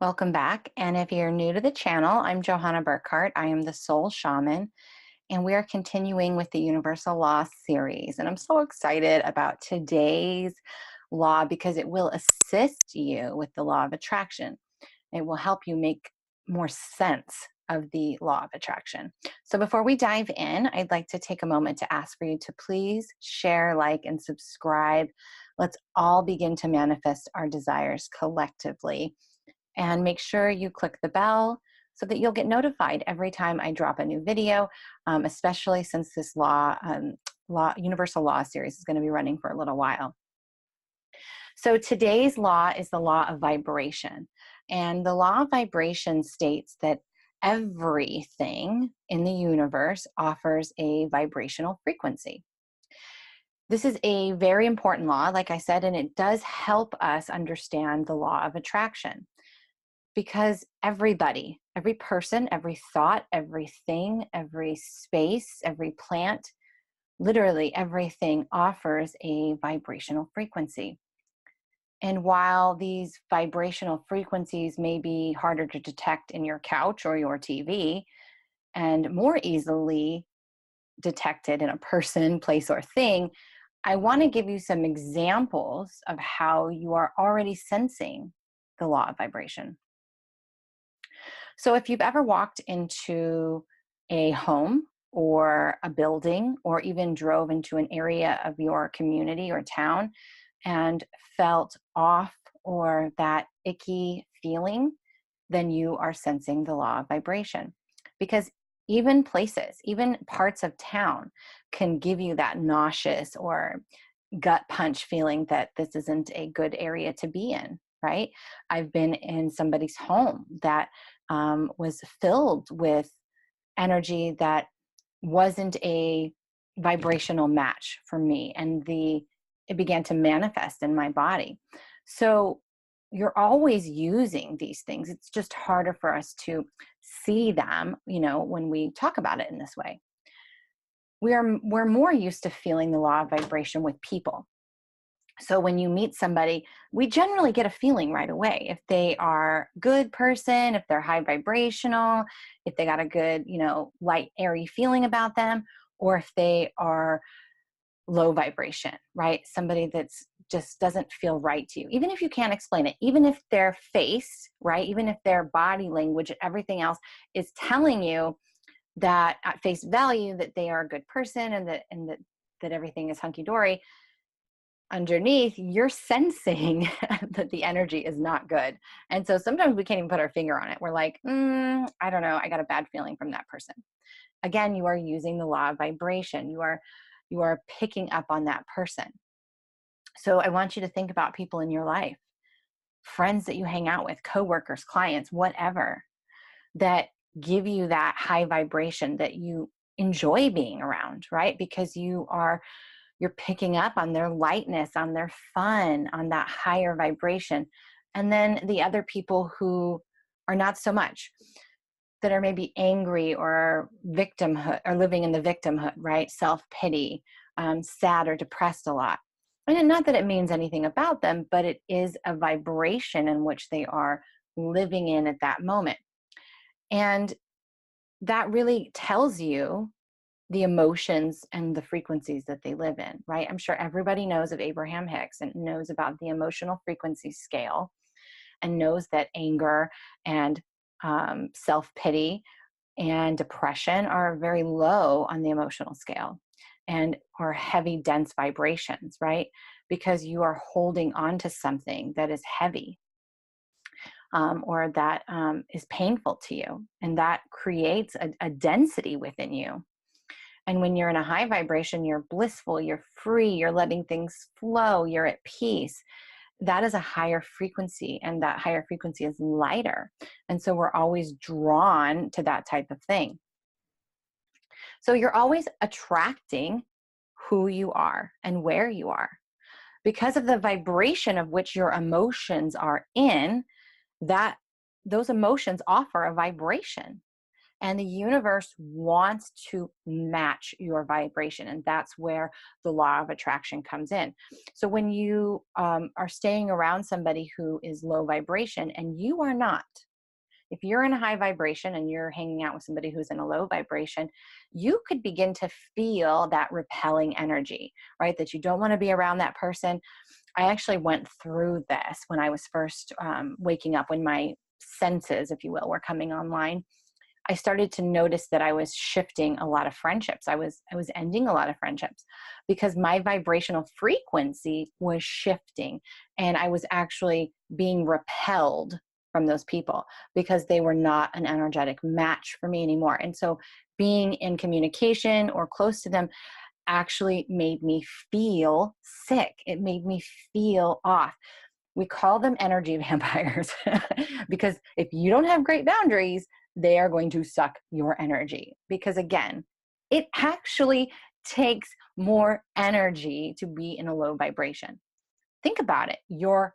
Welcome back. And if you're new to the channel, I'm Johanna Burkhardt. I am the Soul Shaman, and we are continuing with the Universal Law series. And I'm so excited about today's law because it will assist you with the law of attraction. It will help you make more sense of the law of attraction. So before we dive in, I'd like to take a moment to ask for you to please share, like, and subscribe. Let's all begin to manifest our desires collectively. And make sure you click the bell so that you'll get notified every time I drop a new video, especially since this Universal Law series is going to be running for a little while. So today's law is the law of vibration. And the law of vibration states that everything in the universe offers a vibrational frequency. This is a very important law, like I said, and it does help us understand the law of attraction. Because everybody, every person, every thought, everything, every space, every plant, literally everything offers a vibrational frequency. And while these vibrational frequencies may be harder to detect in your couch or your TV and more easily detected in a person, place, or thing, I want to give you some examples of how you are already sensing the law of vibration. So if you've ever walked into a home or a building or even drove into an area of your community or town and felt off or that icky feeling, then you are sensing the law of vibration. Because even places, even parts of town can give you that nauseous or gut punch feeling that this isn't a good area to be in, right? I've been in somebody's home that was filled with energy that wasn't a vibrational match for me, and it began to manifest in my body. So you're always using these things. It's just harder for us to see them, when we talk about it in this way. We're more used to feeling the law of vibration with people. So when you meet somebody, we generally get a feeling right away. If they are a good person, if they're high vibrational, if they got a good, light, airy feeling about them, or if they are low vibration, right? Somebody that's just doesn't feel right to you. Even if you can't explain it, even if their face, right? Even if their body language and everything else is telling you that at face value that they are a good person and that everything is hunky-dory, underneath you're sensing that the energy is not good. And so sometimes we can't even put our finger on it. We're like, I don't know, I got a bad feeling from that person. Again, you are using the law of vibration. You are picking up on that person. So I want you to think about people in your life, friends that you hang out with, coworkers, clients, whatever, that give you that high vibration that you enjoy being around, right? Because you're picking up on their lightness, on their fun, on that higher vibration. And then the other people who are not so much, that are maybe angry or victimhood, or living in the victimhood, right? Self-pity, sad or depressed a lot. And not that it means anything about them, but it is a vibration in which they are living in at that moment. And that really tells you the emotions and the frequencies that they live in, right? I'm sure everybody knows of Abraham Hicks and knows about the emotional frequency scale, and knows that anger and self-pity and depression are very low on the emotional scale and are heavy, dense vibrations, right? Because you are holding on to something that is heavy, or that is painful to you. And that creates a density within you. And when you're in a high vibration, you're blissful, you're free, you're letting things flow, you're at peace. That is a higher frequency, and that higher frequency is lighter. And so we're always drawn to that type of thing. So you're always attracting who you are and where you are. Because of the vibration of which your emotions are in, that those emotions offer a vibration. And the universe wants to match your vibration. And that's where the law of attraction comes in. So when you are staying around somebody who is low vibration and you are not, if you're in a high vibration and you're hanging out with somebody who's in a low vibration, you could begin to feel that repelling energy, right? That you don't want to be around that person. I actually went through this when I was first waking up, when my senses, if you will, were coming online. I started to notice that I was shifting a lot of friendships. I was ending a lot of friendships because my vibrational frequency was shifting, and I was actually being repelled from those people because they were not an energetic match for me anymore. And so being in communication or close to them actually made me feel sick. It made me feel off. We call them energy vampires because if you don't have great boundaries, they are going to suck your energy. Because again, it actually takes more energy to be in a low vibration. Think about it. You're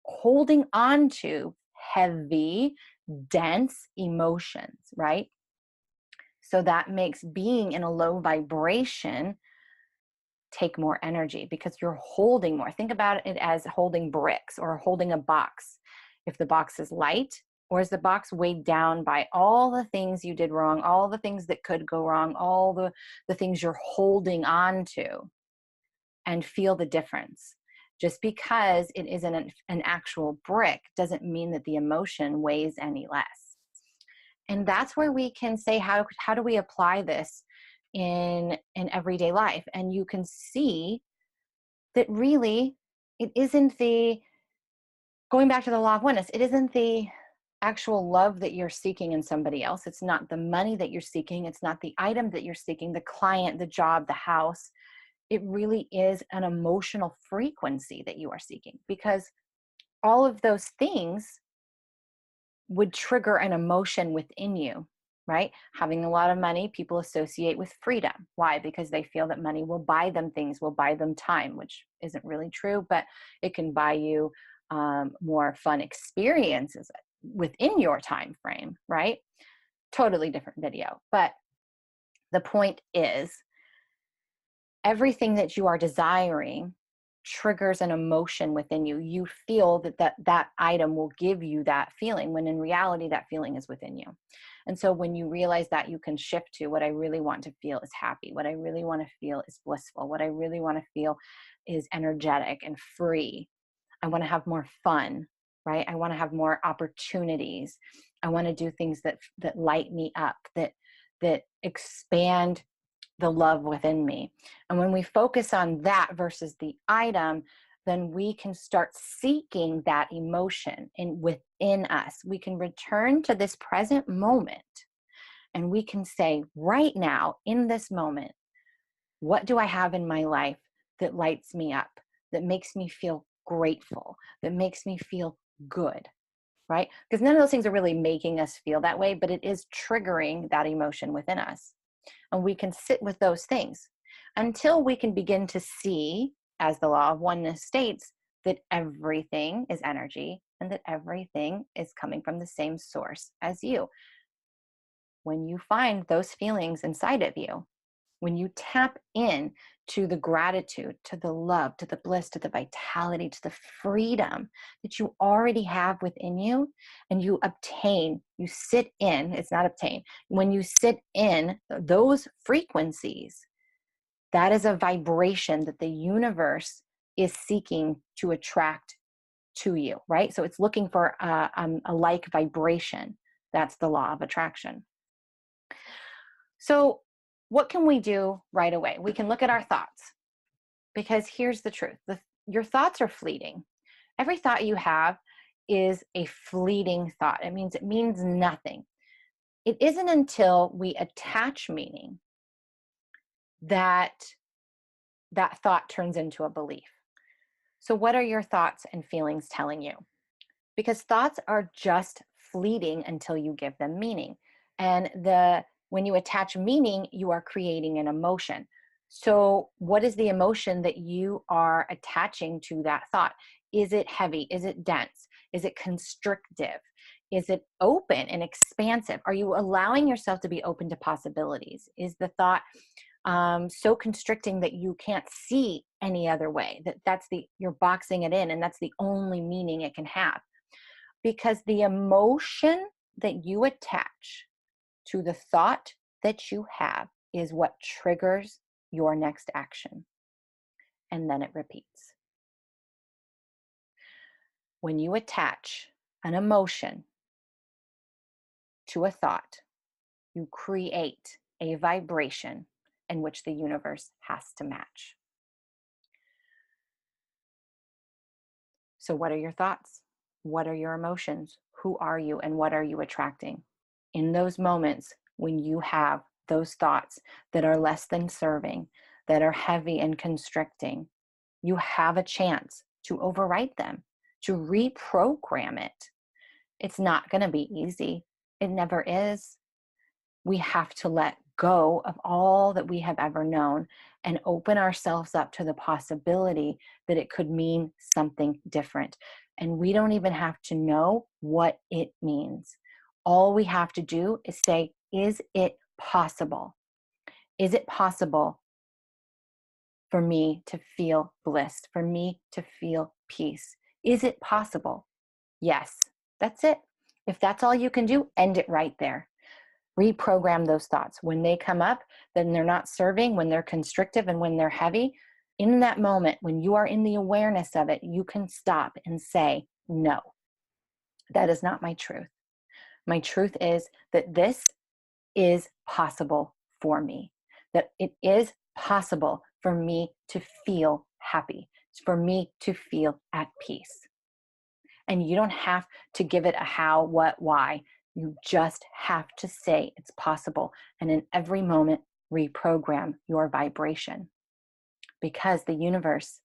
holding on to heavy, dense emotions, right? So that makes being in a low vibration take more energy because you're holding more. Think about it as holding bricks or holding a box. If the box is light, or is the box weighed down by all the things you did wrong, all the things that could go wrong, all the things you're holding on to, and feel the difference. Just because it isn't an actual brick doesn't mean that the emotion weighs any less. And that's where we can say, how do we apply this in everyday life? And you can see that really it isn't going back to the law of oneness, it isn't the actual love that you're seeking in somebody else. It's not the money that you're seeking. It's not the item that you're seeking, the client, the job, the house. It really is an emotional frequency that you are seeking, because all of those things would trigger an emotion within you, right? Having a lot of money, people associate with freedom. Why? Because they feel that money will buy them things, will buy them time, which isn't really true, but it can buy you more fun experiences within your time frame, right? Totally different video. But the point is, everything that you are desiring triggers an emotion within you. You feel that item will give you that feeling, when in reality that feeling is within you. And so when you realize that, you can shift to, what I really want to feel is happy. What I really want to feel is blissful. What I really want to feel is energetic and free. I want to have more fun, right? I want to have more opportunities. I want to do things that light me up, that expand the love within me. And when we focus on that versus the item, then we can start seeking that emotion within us. We can return to this present moment, and we can say, right now, in this moment, what do I have in my life that lights me up, that makes me feel grateful, that makes me feel good, right? Because none of those things are really making us feel that way, but it is triggering that emotion within us. And we can sit with those things until we can begin to see, as the law of oneness states, that everything is energy and that everything is coming from the same source as you. When you find those feelings inside of you, when you tap in to the gratitude, to the love, to the bliss, to the vitality, to the freedom that you already have within you, and you sit in, it's not obtain, when you sit in those frequencies, that is a vibration that the universe is seeking to attract to you, right? So it's looking for a like vibration. That's the law of attraction. So what can we do right away? We can look at our thoughts, because here's the truth. Your thoughts are fleeting. Every thought you have is a fleeting thought. It means nothing. It isn't until we attach meaning that that thought turns into a belief. So what are your thoughts and feelings telling you? Because thoughts are just fleeting until you give them meaning. And when you attach meaning, you are creating an emotion. So what is the emotion that you are attaching to that thought? Is it heavy? Is it dense? Is it constrictive? Is it open and expansive? Are you allowing yourself to be open to possibilities? Is the thought so constricting that you can't see any other way? You're boxing it in, and that's the only meaning it can have. Because the emotion that you attach to the thought that you have is what triggers your next action. And then it repeats. When you attach an emotion to a thought, you create a vibration in which the universe has to match. So, what are your thoughts? What are your emotions? Who are you, and what are you attracting? In those moments when you have those thoughts that are less than serving, that are heavy and constricting, you have a chance to overwrite them, to reprogram it. It's not going to be easy. It never is. We have to let go of all that we have ever known and open ourselves up to the possibility that it could mean something different. And we don't even have to know what it means. All we have to do is say, is it possible? Is it possible for me to feel bliss, for me to feel peace? Is it possible? Yes, that's it. If that's all you can do, end it right there. Reprogram those thoughts. When they come up, then they're not serving, when they're constrictive and when they're heavy. In that moment, when you are in the awareness of it, you can stop and say, no, that is not my truth. My truth is that this is possible for me, that it is possible for me to feel happy, for me to feel at peace. And you don't have to give it a how, what, why. You just have to say it's possible. And in every moment, reprogram your vibration. Because the universe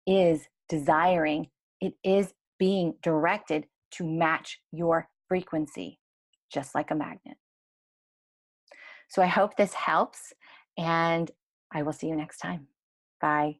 is desiring, it is being directed to match your frequency, just like a magnet. So I hope this helps, and I will see you next time. Bye.